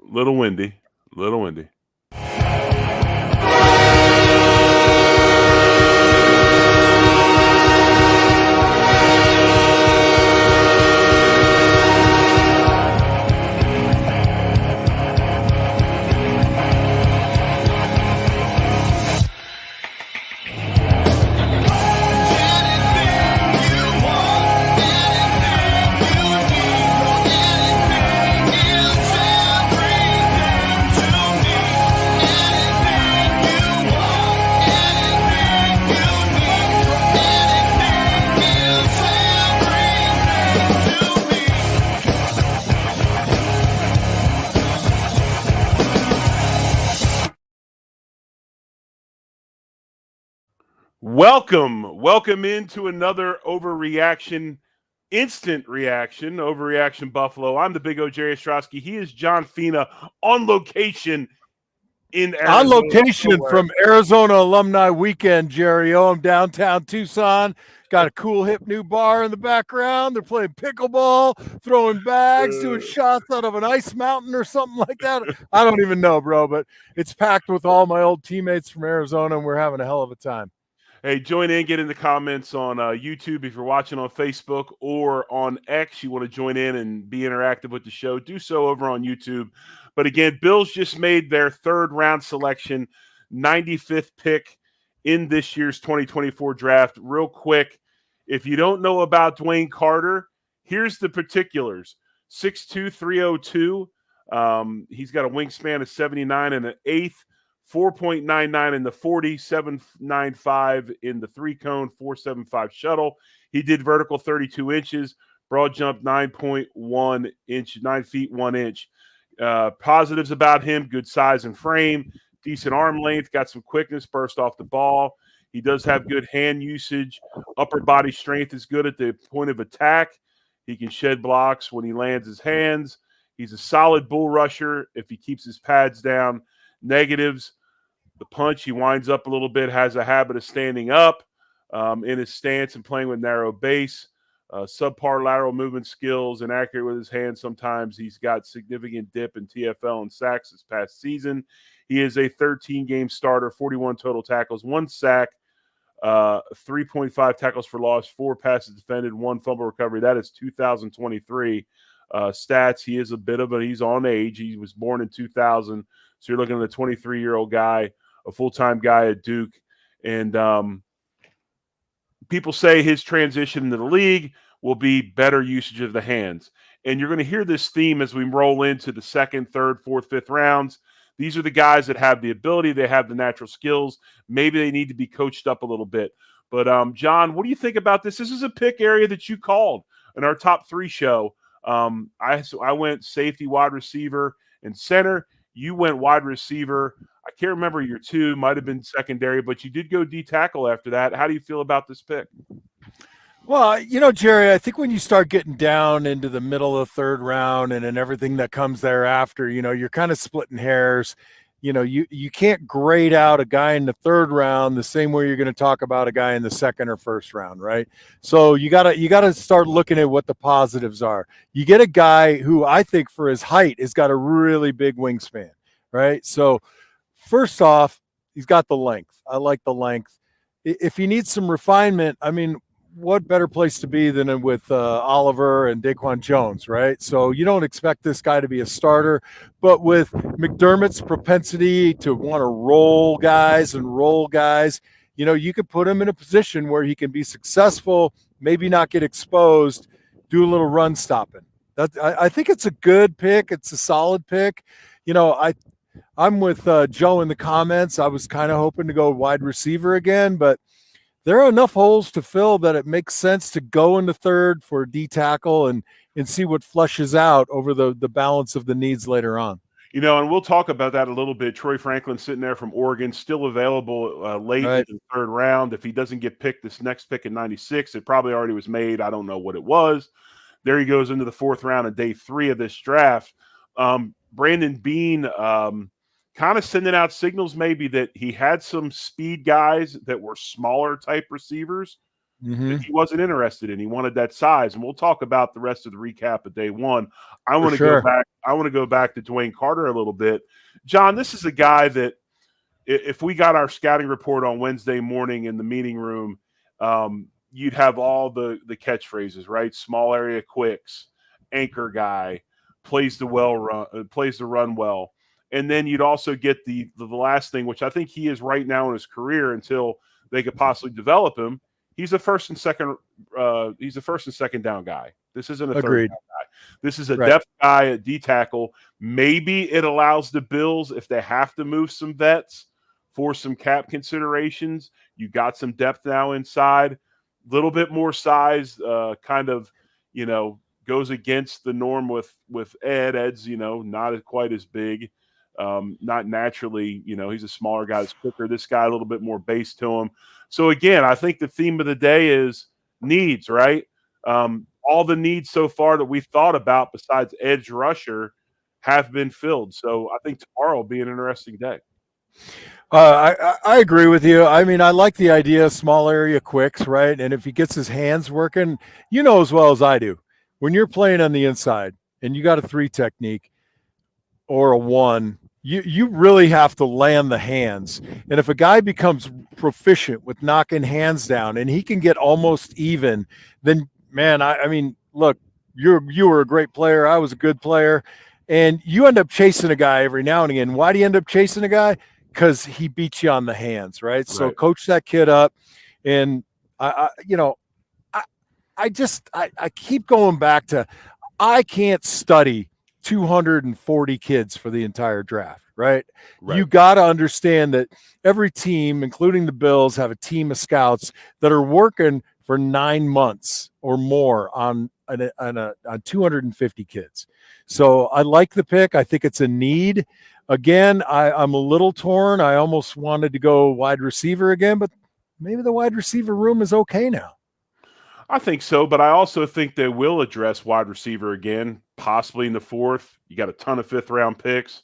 Little windy. Little windy. Welcome into another overreaction, instant reaction, overreaction Buffalo. I'm the big O Jerry Ostrowski. He is John Fina on location in On Arizona. location Somewhere. from Arizona Alumni Weekend, Jerry. I'm downtown Tucson. Got a cool hip new bar in the background. They're playing pickleball, throwing bags, doing shots out of an ice mountain or something like that. I don't even know, bro, but it's packed with all my old teammates from Arizona, and we're having a hell of a time. Hey, join in, get in the comments on YouTube if you're watching on Facebook or on X. You want to join in and be interactive with the show, do so over on YouTube. But again, Bills just made their third round selection, 95th pick in this year's 2024 draft. Real quick, if you don't know about Dwayne Carter, here's the particulars: 6'2", 302. He's got a wingspan of 79 and an eighth. 4.99 in the 40, 7.95 in the three cone, 4.75 shuttle. He did vertical 32 inches, broad jump 9.1 inch, 9 feet 1 inch. Positives about him: good size and frame, decent arm length, got some quickness, burst off the ball. He does have good hand usage. Upper body strength is good at the point of attack. He can shed blocks when he lands his hands. He's a solid bull rusher if he keeps his pads down. Negatives: the punch, he winds up a little bit, has a habit of standing up in his stance and playing with narrow base. Subpar lateral movement skills, inaccurate with his hands sometimes. He's got significant dip in TFL and sacks this past season. He is a 13-game starter, 41 total tackles, 1 sack, 3.5 tackles for loss, 4 passes defended, 1 fumble recovery. That is 2023 stats. He is he's on age. He was born in 2000. So you're looking at a 23-year-old guy, a full-time guy at Duke. And people say his transition into the league will be better usage of the hands. And you're going to hear this theme as we roll into the second, third, fourth, fifth rounds. These are the guys that have the ability. They have the natural skills. Maybe they need to be coached up a little bit. But, John, what do you think about this? This is a pick area that you called in our top 3 show. I went safety, wide receiver, and center. You went wide receiver. I can't remember your 2, might have been secondary, but you did go D tackle after that. How do you feel about this pick? Well, Jerry, I think when you start getting down into the middle of the third round and then everything that comes thereafter, you're kind of splitting hairs. You can't grade out a guy in the third round the same way you're going to talk about a guy in the second or first round, right? So you gotta start looking at what the positives are. You get a guy who I think for his height has got a really big wingspan, right? So first off, he's got the length. I like the length. If he needs some refinement, I mean, what better place to be than with Oliver and Daquan Jones, right? So you don't expect this guy to be a starter, but with McDermott's propensity to want to roll guys, you could put him in a position where he can be successful, maybe not get exposed, do a little run stopping. I think it's a good pick. It's a solid pick. I'm with Joe in the comments. I was kind of hoping to go wide receiver again, but there are enough holes to fill that it makes sense to go into third for D tackle and see what flushes out over the balance of the needs later on. And we'll talk about that a little bit. Troy Franklin sitting there from Oregon, still available late in the third round. If he doesn't get picked this next pick in 96, it probably already was made. I don't know what it was. There he goes into the fourth round of day 3 of this draft. Brandon Beane kind of sending out signals maybe that he had some speed guys that were smaller type receivers Mm-hmm. that he wasn't interested in. He wanted that size, and we'll talk about the rest of the recap of day one. I want to sure. go back. I want to go back to Dwayne Carter a little bit. John, this is a guy that if we got our scouting report on Wednesday morning in the meeting room, you'd have all the catchphrases, right? Small area quicks, anchor guy, plays the run well. And then you'd also get the last thing, which I think he is right now in his career until they could possibly develop him. He's a first and second down guy. This isn't a third down guy. This is a depth guy at D tackle. Maybe it allows the Bills, if they have to move some vets for some cap considerations, you got some depth now inside. Little bit more size, kind of, goes against the norm with Ed. Ed's, not quite as big. Not naturally, he's a smaller guy that's quicker. This guy a little bit more base to him. So again, I think the theme of the day is needs, right? All the needs so far that we thought about besides edge rusher have been filled. So I think tomorrow will be an interesting day. I agree with you. I mean, I like the idea of small area quicks, right? And if he gets his hands working, as well as I do, when you're playing on the inside and you got a 3 technique or a 1, you really have to land the hands. And if a guy becomes proficient with knocking hands down and he can get almost even, then man, I mean, look, you were a great player. I was a good player. And you end up chasing a guy every now and again. Why do you end up chasing a guy? Because he beats you on the hands, right? So coach that kid up. And I keep going back to, I can't study 240 kids for the entire draft, right? You got to understand that every team, including the Bills, have a team of scouts that are working for 9 months or more on 250 kids. So I like the pick. I think it's a need. Again, I'm a little torn. I almost wanted to go wide receiver again, but maybe the wide receiver room is okay now. I think so, but I also think they will address wide receiver again, possibly in the 4th. You got a ton of 5th-round picks.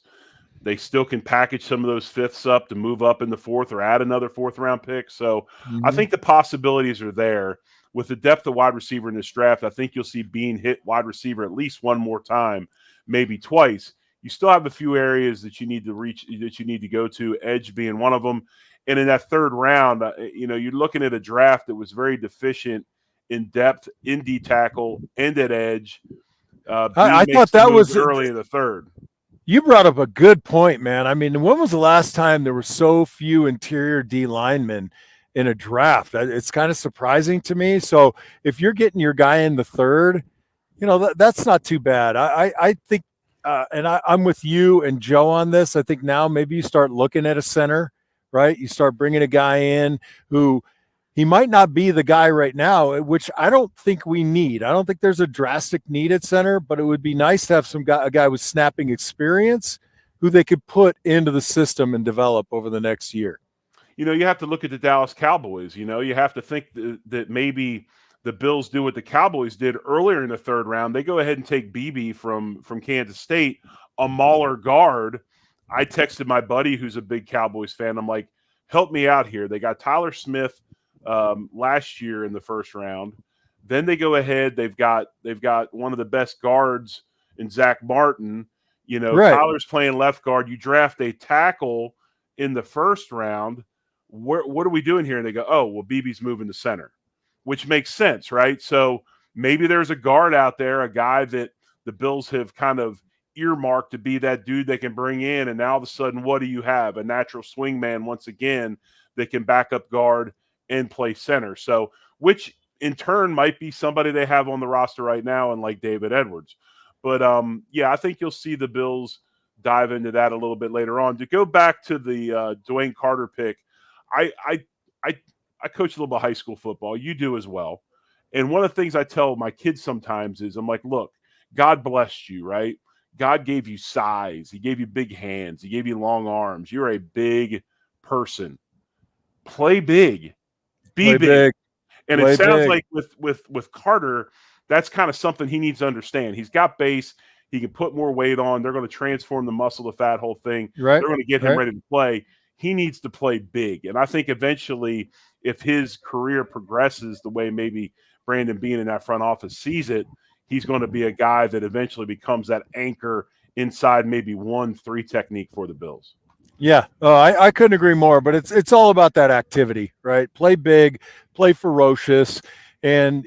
They still can package some of those 5ths up to move up in the 4th or add another 4th-round pick. So I think the possibilities are there. With the depth of wide receiver in this draft, I think you'll see Bean hit wide receiver at least one more time, maybe twice. You still have a few areas that you need to reach, that you need to go to, edge being one of them. And in that 3rd round, you're looking at a draft that was very deficient in depth, in D tackle, and at edge. I thought that was early in the 3rd. You brought up a good point, man. I mean, when was the last time there were so few interior D linemen in a draft? It's kind of surprising to me. So if you're getting your guy in the 3rd, that's not too bad. I think, and I'm with you and Joe on this. I think now maybe you start looking at a center, right? You start bringing a guy in who he might not be the guy right now, which I don't think we need. I don't think there's a drastic need at center, but it would be nice to have a guy with snapping experience who they could put into the system and develop over the next year. You have to look at the Dallas Cowboys. You have to think that maybe the Bills do what the Cowboys did earlier in the 3rd round. They go ahead and take BB from Kansas State, a mauler guard. I texted my buddy who's a big Cowboys fan. I'm like, help me out here. They got Tyler Smith last year in the 1st round. Then they go ahead. They've got one of the best guards in Zach Martin. Tyler's playing left guard. You draft a tackle in the 1st round. What are we doing here? And they go, oh, well, BB's moving to center, which makes sense, right? So maybe there's a guard out there, a guy that the Bills have kind of earmarked to be that dude they can bring in. And now all of a sudden, what do you have? A natural swing man once again that can back up guard and play center. So, which in turn might be somebody they have on the roster right now, and like David Edwards. But I think you'll see the Bills dive into that a little bit later on. To go back to the Dwayne Carter pick, I coach a little bit of high school football. You do as well. And one of the things I tell my kids sometimes is, I'm like, look, God blessed you, right? God gave you size. He gave you big hands. He gave you long arms. You're a big person. Play big. Be big. And it sounds like with Carter, that's kind of something he needs to understand. He's got base. He can put more weight on. They're going to transform the muscle to fat whole thing. Right. They're going to get him ready to play. he needs to play big. And I think eventually, if his career progresses the way maybe Brandon Beane in that front office sees it, he's going to be a guy that eventually becomes that anchor inside maybe 1-3 technique for the Bills. Yeah, I couldn't agree more. But it's all about that activity, right? Play big, play ferocious, and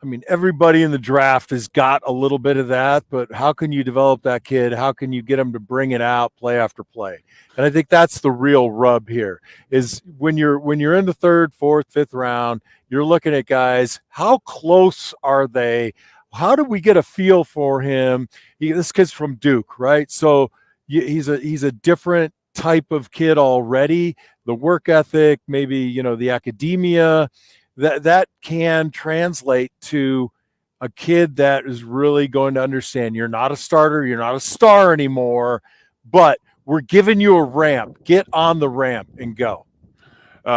I mean, everybody in the draft has got a little bit of that, but how can you develop that kid? How can you get him to bring it out play after play? And I think that's the real rub here is when you're in the third, fourth, fifth round, you're looking at guys, how close are they? How do we get a feel for him? This kid's from Duke, right? So he's a different type of kid already. The work ethic, maybe, the academia, that can translate to a kid that is really going to understand you're not a starter, you're not a star anymore, but we're giving you a ramp. Get on the ramp and go.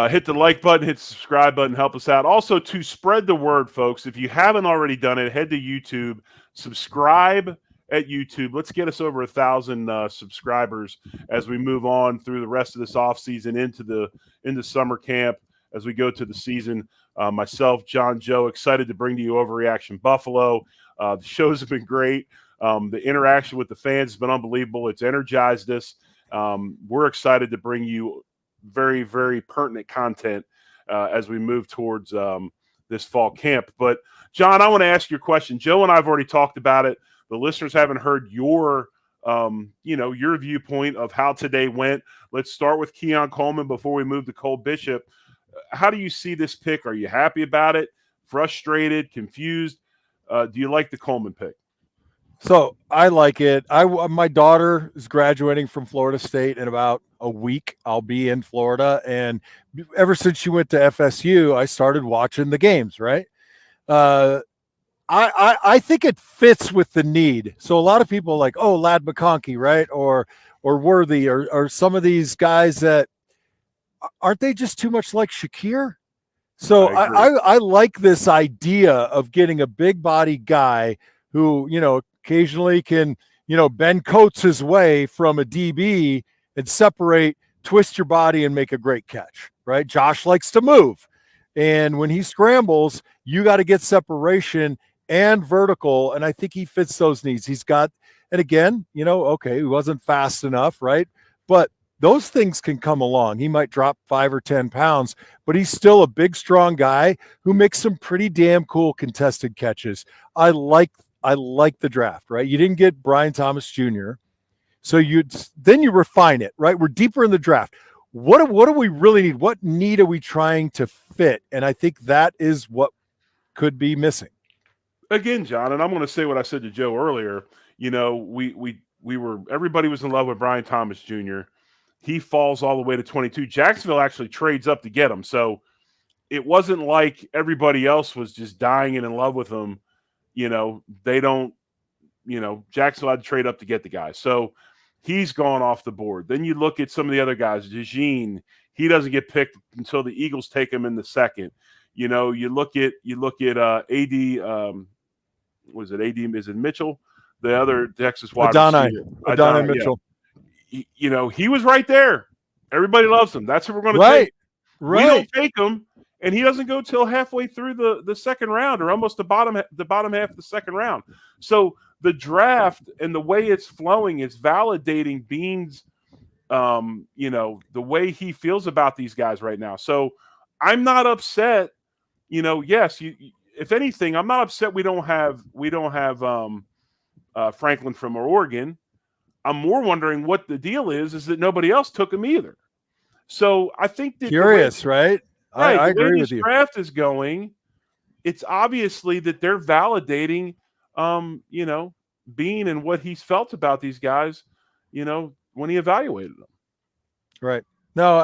Hit the like button, hit the subscribe button, help us out. Also, to spread the word, folks, if you haven't already done it, head to YouTube, subscribe at YouTube. Let's get us over 1,000 subscribers as we move on through the rest of this offseason into summer camp as we go to the season. Myself, John Joe, excited to bring to you Overreaction Buffalo. The shows have been great. The interaction with the fans has been unbelievable. It's energized us. We're excited to bring you very, very pertinent content as we move towards this fall camp. But, John, I want to ask you a question. Joe and I have already talked about it. The listeners haven't heard your viewpoint of how today went. Let's start with Keon Coleman before we move to Cole Bishop. How do you see this pick? Are you happy about it? Frustrated? Confused? Do you like the Coleman pick? So I like it. My daughter is graduating from Florida State in about a week. I'll be in Florida. And ever since she went to FSU, I started watching the games, right? I think it fits with the need. So a lot of people are like, oh, Ladd McConkey, right? Or Worthy or some of these guys that aren't they just too much like Shakir? So I like this idea of getting a big body guy who, occasionally can, bend coats his way from a DB and separate, twist your body and make a great catch, right? Josh likes to move. And when he scrambles, you got to get separation and vertical. And I think he fits those needs. He's got, and again, okay, he wasn't fast enough, right? But those things can come along. He might drop 5 or 10 pounds, but he's still a big, strong guy who makes some pretty damn cool contested catches. I like the draft, right? You didn't get Brian Thomas Jr., so then you refine it, right? We're deeper in the draft. What do we really need? What need are we trying to fit? And I think that is what could be missing. Again, John, and I'm going to say what I said to Joe earlier. Everybody was in love with Brian Thomas Jr. He falls all the way to 22. Jacksonville actually trades up to get him. So it wasn't like everybody else was just dying and in love with him. Jacksonville had to trade up to get the guy. So he's gone off the board. Then you look at some of the other guys. DeJean, he doesn't get picked until the Eagles take him in the second. You look at AD. Was it AD? Is it Mitchell? The other Texas wide receiver. Adonai Mitchell. Yeah. He was right there. Everybody loves him. That's who we're going to take. Right. We don't take him, and he doesn't go till halfway through the second round, or almost the bottom half of the second round. So the draft and the way it's flowing is validating Beane's, the way he feels about these guys right now. So I'm not upset. Yes, if anything, I'm not upset we don't have Franklin from Oregon. I'm more wondering what the deal is that nobody else took him either. So I think that curious, right? I agree with you. Draft is going. It's obviously that they're validating, Beane and what he's felt about these guys, when he evaluated them. Right. No,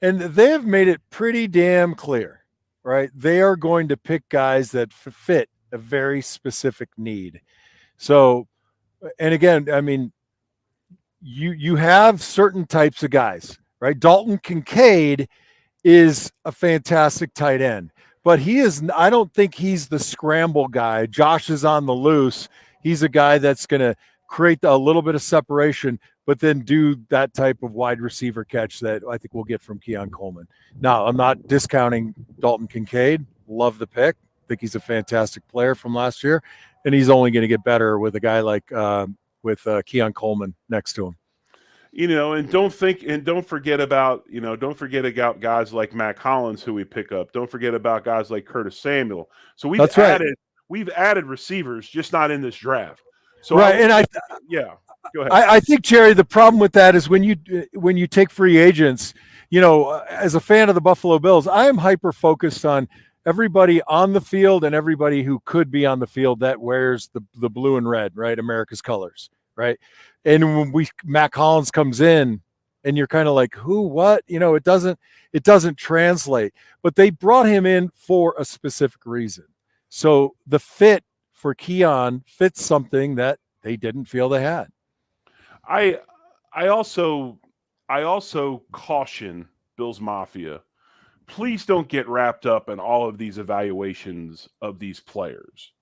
and they have made it pretty damn clear, right? They are going to pick guys that fit a very specific need. So, and again, I mean, you have certain types of guys, right? Dalton Kincaid is a fantastic tight end, but I don't think he's the scramble guy. Josh is on the loose. He's a guy that's going to create a little bit of separation, but then do that type of wide receiver catch that I think we'll get from Keon Coleman. Now, I'm not discounting Dalton Kincaid. Love the pick. Think he's a fantastic player from last year, and he's only going to get better with a guy like Keon Coleman next to him. And don't forget about guys like Matt Collins, who we pick up. Don't forget about guys like Curtis Samuel. So we've added receivers, just not in this draft. So right, go ahead. I think, Jerry, the problem with that is when you take free agents, as a fan of the Buffalo Bills, I am hyper focused on everybody on the field and everybody who could be on the field that wears the blue and red, right? America's colors, right? And when Matt Collins comes in and you're kind of like, who, what, it doesn't translate, but they brought him in for a specific reason. So the fit for Keon fits something that they didn't feel they had. I also caution Bills Mafia, please don't get wrapped up in all of these evaluations of these players.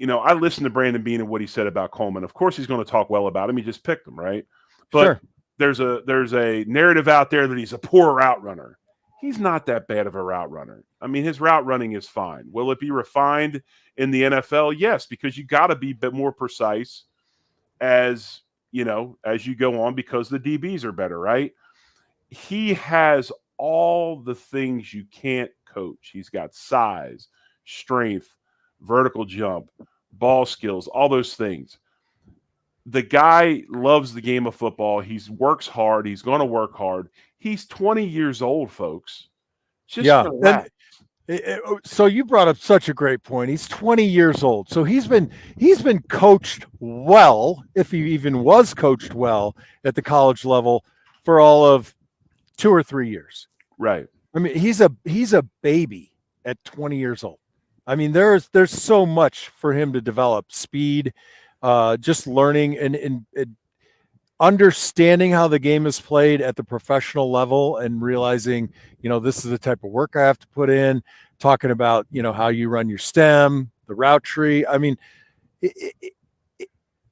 I listened to Brandon Beane and what he said about Coleman. Of course, he's going to talk well about him. He just picked him, right? But sure. There's a narrative out there that he's a poor route runner. He's not that bad of a route runner. I mean, his route running is fine. Will it be refined in the NFL? Yes, because you got to be a bit more precise as you go on, because the DBs are better, right? He has all the things you can't coach. He's got size, strength, vertical jump, ball skills, all those things. The guy loves the game of football. He works hard. He's going to work hard. He's 20 years old, folks. Relax. So you brought up such a great point. He's 20 years old. So he's been coached well, if he even was coached well at the college level, for all of 2 or 3 years. Right. I mean, he's a baby at 20 years old. I mean, there's so much for him to develop: speed, just learning and understanding how the game is played at the professional level, and realizing, this is the type of work I have to put in, talking about, how you run your stem, the route tree. I mean,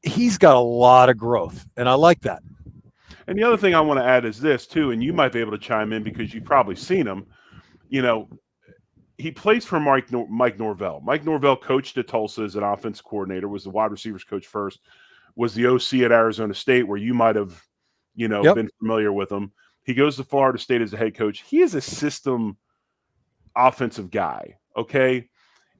he's got a lot of growth, and I like that. And the other thing I want to add is this too, and you might be able to chime in because you've probably seen him. He plays for Mike Norvell. Mike Norvell coached at Tulsa as an offensive coordinator, was the wide receivers coach first, was the OC at Arizona State, where you might have, been familiar with him. He goes to Florida State as a head coach. He is a system offensive guy, okay?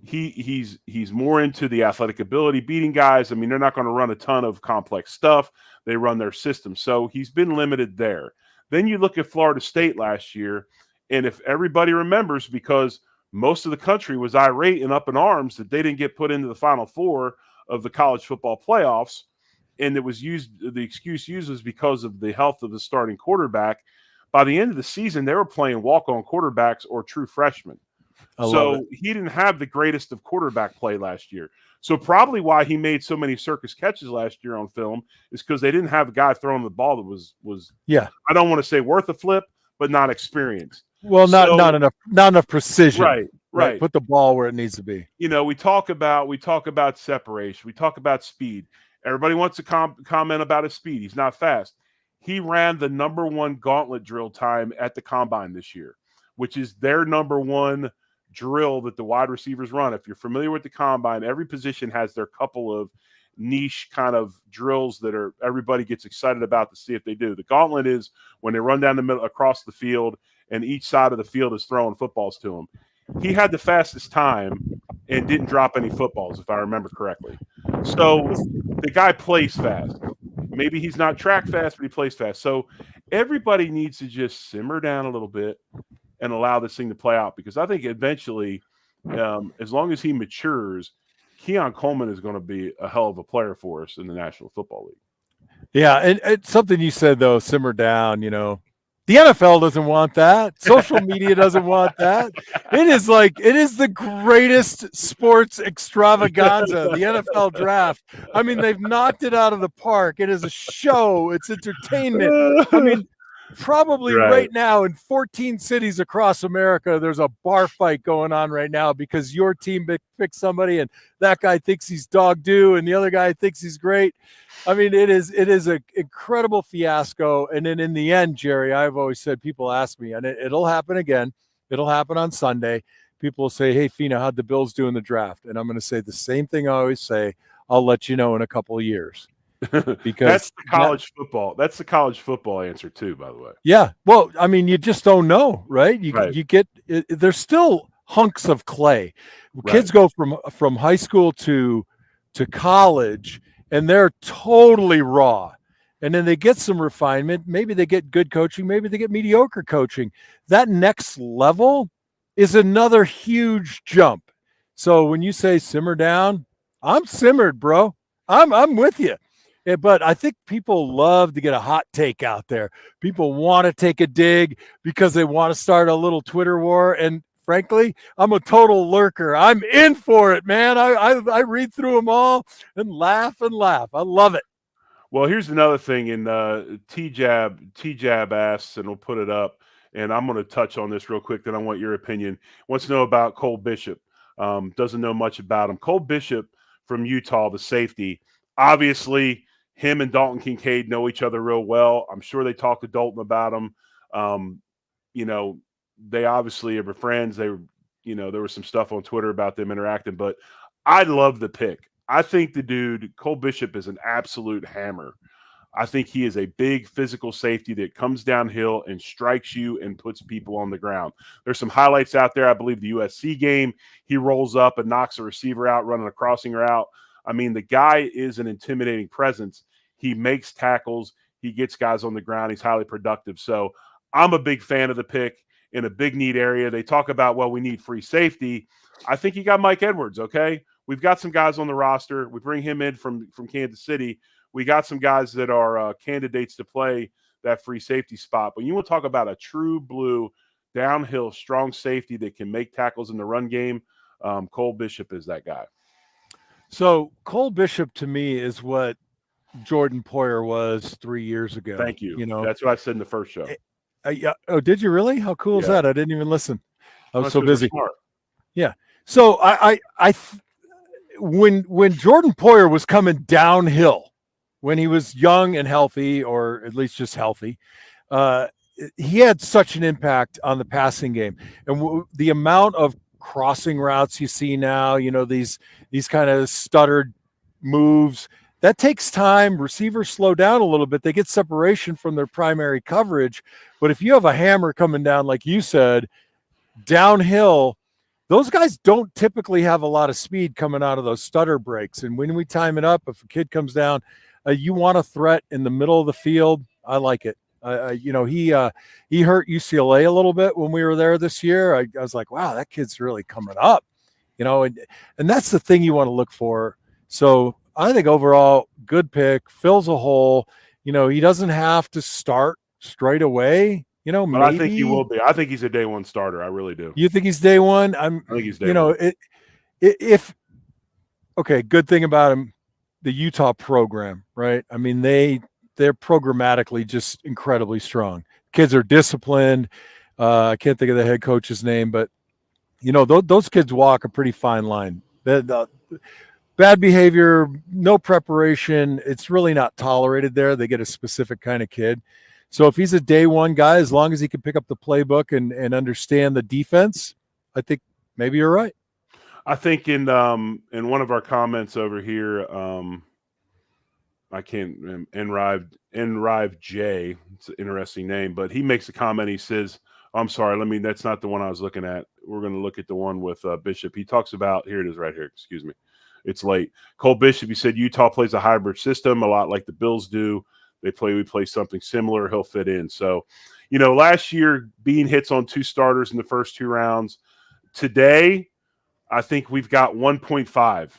He's more into the athletic ability, beating guys. I mean, they're not going to run a ton of complex stuff. They run their system. So he's been limited there. Then you look at Florida State last year, and if everybody remembers, because most of the country was irate and up in arms that they didn't get put into the Final Four of the college football playoffs, and the excuse used was because of the health of the starting quarterback. By the end of the season, they were playing walk-on quarterbacks or true freshmen. So he didn't have the greatest of quarterback play last year. So probably why he made so many circus catches last year on film is because they didn't have a guy throwing the ball that was I don't want to say worth a flip, but not experienced. Well, not enough precision. Right. Put the ball where it needs to be. We talk about separation. We talk about speed. Everybody wants to comment about his speed. He's not fast. He ran the number one gauntlet drill time at the combine this year, which is their number one drill that the wide receivers run. If you're familiar with the combine, every position has their couple of niche kind of drills that everybody gets excited about to see if they do. The gauntlet is when they run down the middle across the field, and each side of the field is throwing footballs to him. He had the fastest time and didn't drop any footballs, if I remember correctly. So the guy plays fast. Maybe he's not track fast, but he plays fast. So everybody needs to just simmer down a little bit and allow this thing to play out, because I think eventually, as long as he matures, Keon Coleman is going to be a hell of a player for us in the National Football League. Yeah, and something you said, though, simmer down, the NFL doesn't want that. Social media doesn't want that. It is the greatest sports extravaganza, the NFL draft. I mean, they've knocked it out of the park. It is a show. It's entertainment. I mean, probably Right. right now in 14 cities across America, there's a bar fight going on right now because your team picked somebody and that guy thinks he's dog doo and the other guy thinks he's great. I mean, it is an incredible fiasco. And then in the end, Jerry, I've always said, people ask me, and it'll happen again. It'll happen on Sunday. People will say, hey, Fina, how'd the Bills do in the draft? And I'm going to say the same thing I always say. I'll let you know in a couple of years. Because that's the college football. That's the college football answer too, by the way. Yeah. Well, I mean, you just don't know, right? Right. You get there's still hunks of clay. Kids go from high school to college and they're totally raw. And then they get some refinement. Maybe they get good coaching. Maybe they get mediocre coaching. That next level is another huge jump. So when you say simmer down, I'm simmered, bro. I'm with you. Yeah, but I think people love to get a hot take out there. People want to take a dig because they want to start a little Twitter war. And frankly, I'm a total lurker. I'm in for it, man. I read through them all and laugh and laugh. I love it. Well, here's another thing. And T-Jab asks, and we'll put it up. And I'm going to touch on this real quick. Then I want your opinion. Wants to know about Cole Bishop. Doesn't know much about him. Cole Bishop from Utah, the safety. Obviously, him and Dalton Kincaid know each other real well. I'm sure they talked to Dalton about him. You know, they obviously are friends. They were, you know, there was some stuff on Twitter about them interacting, but I love the pick. I think the dude, Cole Bishop, is an absolute hammer. I think he is a big physical safety that comes downhill and strikes you and puts people on the ground. There's some highlights out there. I believe the USC game, he rolls up and knocks a receiver out running a crossing route. I mean, the guy is an intimidating presence. He makes tackles. He gets guys on the ground. He's highly productive. So I'm a big fan of the pick in a big need area. They talk about, well, we need free safety. I think you got Mike Edwards, okay? We've got some guys on the roster. We bring him in from Kansas City. We got some guys that are candidates to play that free safety spot. But you want to talk about a true blue, downhill, strong safety that can make tackles in the run game, Cole Bishop is that guy. So Cole Bishop to me is what Jordan Poyer was 3 years ago. Thank you. You know, that's what I said in the first show. Yeah. Oh, did you really? How cool is that? I didn't even listen. I was so busy. Yeah. So when Jordan Poyer was coming downhill, when he was young and healthy, or at least just healthy, he had such an impact on the passing game. And the amount of crossing routes you see now, you know, these kind of stuttered moves, that takes time. Receivers slow down a little bit. They get separation from their primary coverage. But if you have a hammer coming down, like you said, downhill, those guys don't typically have a lot of speed coming out of those stutter breaks. And when we time it up, if a kid comes down, you want a threat in the middle of the field. I like it. You know, he hurt UCLA a little bit when we were there this year. I was like, wow, that kid's really coming up. You know, and that's the thing you want to look for. So I think overall, good pick, fills a hole. You know, he doesn't have to start straight away. You know, but maybe. I think he will be. I think he's a day one starter. I really do. You think he's day one? I think he's day one. You know, okay, good thing about him, the Utah program, right? I mean, they're programmatically just incredibly strong. Kids are disciplined. I can't think of the head coach's name, but you know, those kids walk a pretty fine line. Bad behavior, no preparation, it's really not tolerated there. They get a specific kind of kid. So if he's a day one guy, as long as he can pick up the playbook and understand the defense, I think maybe you're right. I think in one of our comments over here, I can't Enrive J. It's an interesting name, but he makes a comment. He says, I'm sorry, that's not the one I was looking at. We're going to look at the one with Bishop. He talks about, here it is right here. Excuse me. It's late. Cole Bishop, he said Utah plays a hybrid system, a lot like the Bills do. We play something similar. He'll fit in. So, you know, last year, Bean hits on 2 starters in the first 2 rounds. Today, I think we've got 1.5.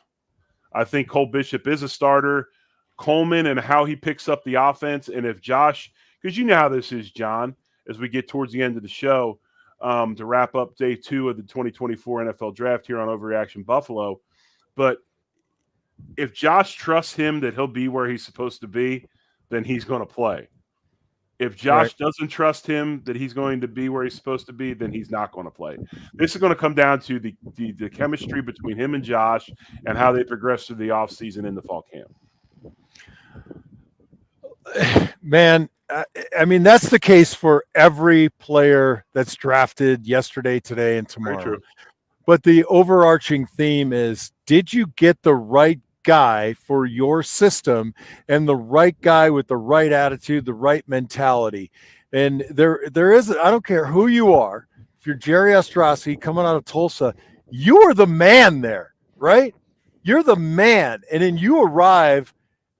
I think Cole Bishop is a starter. Coleman and how he picks up the offense. And if Josh, because you know how this is, John, as we get towards the end of the show, to wrap up day 2 of the 2024 NFL draft here on Overreaction Buffalo. But if Josh trusts him that he'll be where he's supposed to be, then he's going to play. If Josh doesn't trust him that he's going to be where he's supposed to be, then he's not going to play. This is going to come down to the chemistry between him and Josh and how they progress through the offseason in the fall camp. Man, I mean, that's the case for every player that's drafted yesterday, today, and tomorrow. Very true. But the overarching theme is, did you get the right guy for your system and the right guy with the right attitude, the right mentality? And there is, I don't care who you are, if you're Jerry Ostrowski coming out of Tulsa, you are the man there, right? You're the man. And then you arrive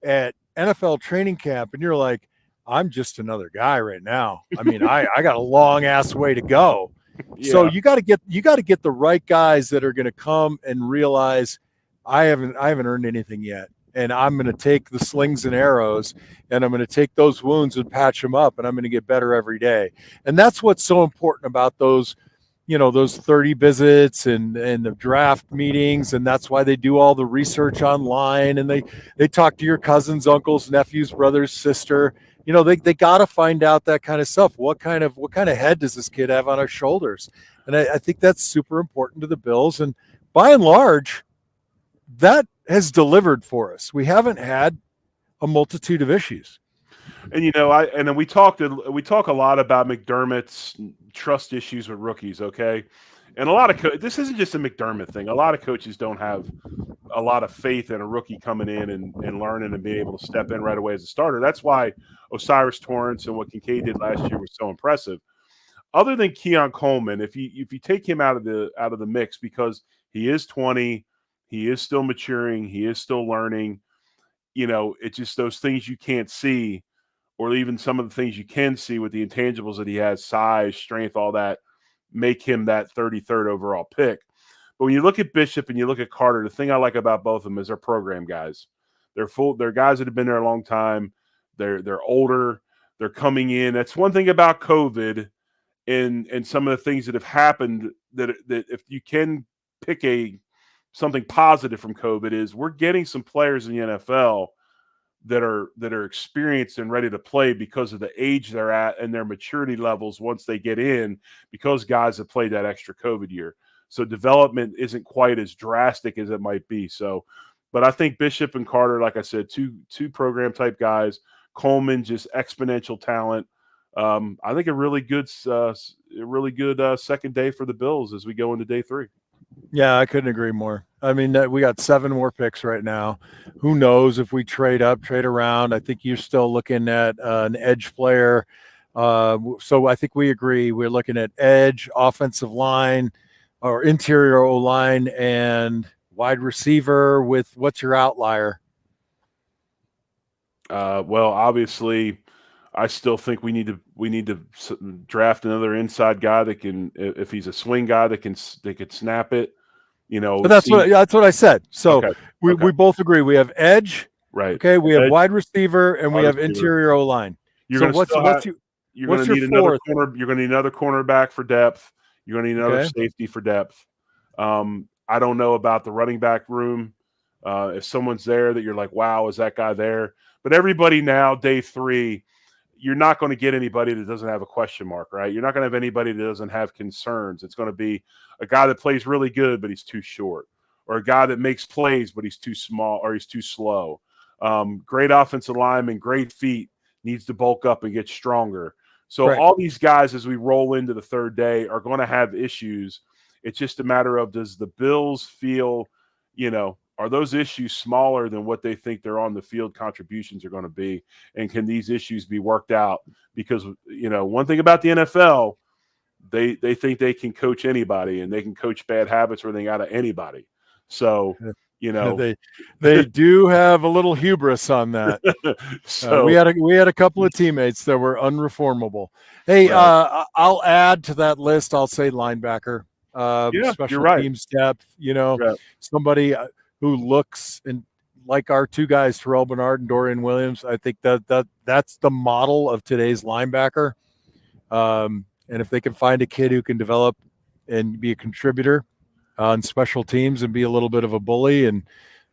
at NFL training camp and you're like, I'm just another guy right now. I mean, I got a long ass way to go. Yeah. So you got to get the right guys that are going to come and realize I haven't earned anything yet, and I'm going to take the slings and arrows and I'm going to take those wounds and patch them up, and I'm going to get better every day. And that's what's so important about those, those 30 visits and the draft meetings. And that's why they do all the research online, and they talk to your cousins, uncles, nephews, brothers, sister. They got to find out that kind of stuff. What kind of head does this kid have on our shoulders? And I think that's super important to the Bills. And by and large, that has delivered for us. We haven't had a multitude of issues. And then we talk a lot about McDermott's trust issues with rookies. Okay. And a lot of this isn't just a McDermott thing. A lot of coaches don't have a lot of faith in a rookie coming in and learning and being able to step in right away as a starter. That's why O'Cyrus Torrence and what Kincaid did last year was so impressive. Other than Keon Coleman, if you take him out of the mix, because he is 20, he is still maturing, he is still learning. It's just those things you can't see, or even some of the things you can see with the intangibles that he has, size, strength, all that, make him that 33rd overall pick. But when you look at Bishop and you look at Carter, the thing I like about both of them is they're program guys. They're guys that have been there a long time. They're older. They're coming in. That's one thing about COVID and some of the things that have happened that if you can pick something positive from COVID is we're getting some players in the NFL that are experienced and ready to play because of the age they're at and their maturity levels once they get in, because guys have played that extra COVID year. So development isn't quite as drastic as it might be. So, but I think Bishop and Carter, like I said, two program type guys. Coleman, just exponential talent. I think a really good second day for the Bills as we go into day 3. Yeah, I couldn't agree more. I mean, we got 7 more picks right now. Who knows if we trade up, trade around? I think you're still looking at an edge player. So I think we agree. We're looking at edge, offensive line, or interior O-line, and wide receiver. With what's your outlier? Well, obviously, I still think we need to draft another inside guy that can, if he's a swing guy that can snap it. But that's what I said. So okay. We both agree. We have edge, right? Okay, we have wide receiver, and we have interior O line. You're going to need another corner. You're going to need another cornerback for depth. You're going to need another safety for depth. I don't know about the running back room. If someone's there that you're like, wow, is that guy there? But everybody now, day 3, you're not going to get anybody that doesn't have a question mark, right? You're not going to have anybody that doesn't have concerns. It's going to be a guy that plays really good, but he's too short, or a guy that makes plays, but he's too small or he's too slow. Great offensive lineman, great feet, needs to bulk up and get stronger. So all these guys, as we roll into the 3rd day, are going to have issues. It's just a matter of, does the Bills feel, are those issues smaller than what they think their on the field contributions are going to be? And can these issues be worked out? Because, one thing about the NFL, they think they can coach anybody, and they can coach bad habits or anything out of anybody. So, they do have a little hubris on that. So we had a couple of teammates that were unreformable. Hey, I'll add to that list. I'll say linebacker, special teams depth, somebody who looks like our 2 guys, Terrell Bernard and Dorian Williams. I think that's the model of today's linebacker. And if they can find a kid who can develop and be a contributor on special teams and be a little bit of a bully, and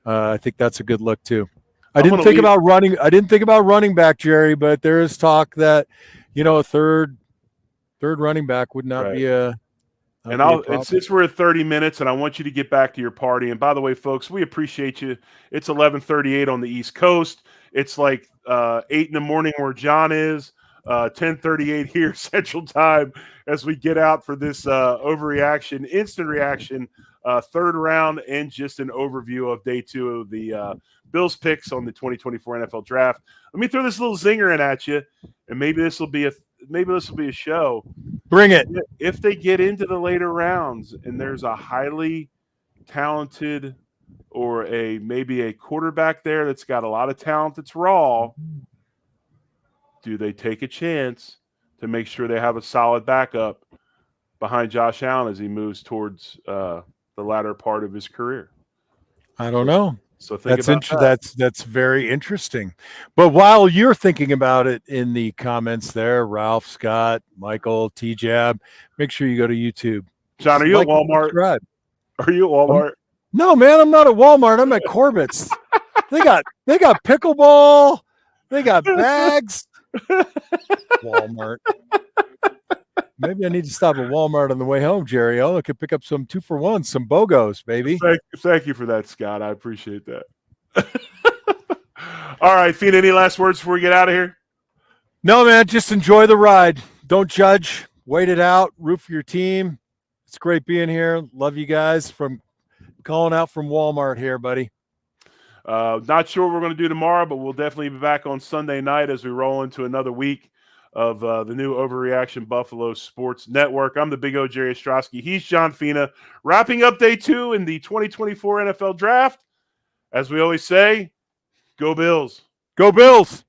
I think that's a good look too. I didn't think about running back, Jerry, but there is talk that, a third running back would not be a And since we're at 30 minutes, and I want you to get back to your party. And by the way, folks, we appreciate you. It's 11:38 on the East Coast. It's like 8 in the morning where John is. 10:38 here Central Time as we get out for this overreaction, instant reaction, third round, and just an overview of day 2 of the Bills picks on the 2024 NFL Draft. Let me throw this little zinger in at you, and maybe this will be a show. Bring it. If they get into the later rounds and there's a highly talented or maybe a quarterback there that's got a lot of talent that's raw, do they take a chance to make sure they have a solid backup behind Josh Allen as he moves towards the latter part of his career? I don't know. So think about that. That's very interesting. But while you're thinking about it in the comments there, Ralph, Scott, Michael, T-Jab, make sure you go to YouTube. John, are you at Walmart? Are you at Walmart? No, man, I'm not at Walmart. I'm at Corbett's. They got pickleball. They got bags. Walmart. Maybe I need to stop at Walmart on the way home, Jerry. I could pick up some 2-for-1, some BOGOs, baby. Thank you for that, Scott. I appreciate that. All right, Fina, any last words before we get out of here? No, man, just enjoy the ride. Don't judge. Wait it out. Root for your team. It's great being here. Love you guys. From calling out from Walmart here, buddy. Not sure what we're going to do tomorrow, but we'll definitely be back on Sunday night as we roll into another week of the new Overreaction Buffalo Sports Network. I'm the Big O, Jerry Ostrowski. He's John Fina. Wrapping up day 2 in the 2024 NFL Draft. As we always say, go Bills. Go Bills.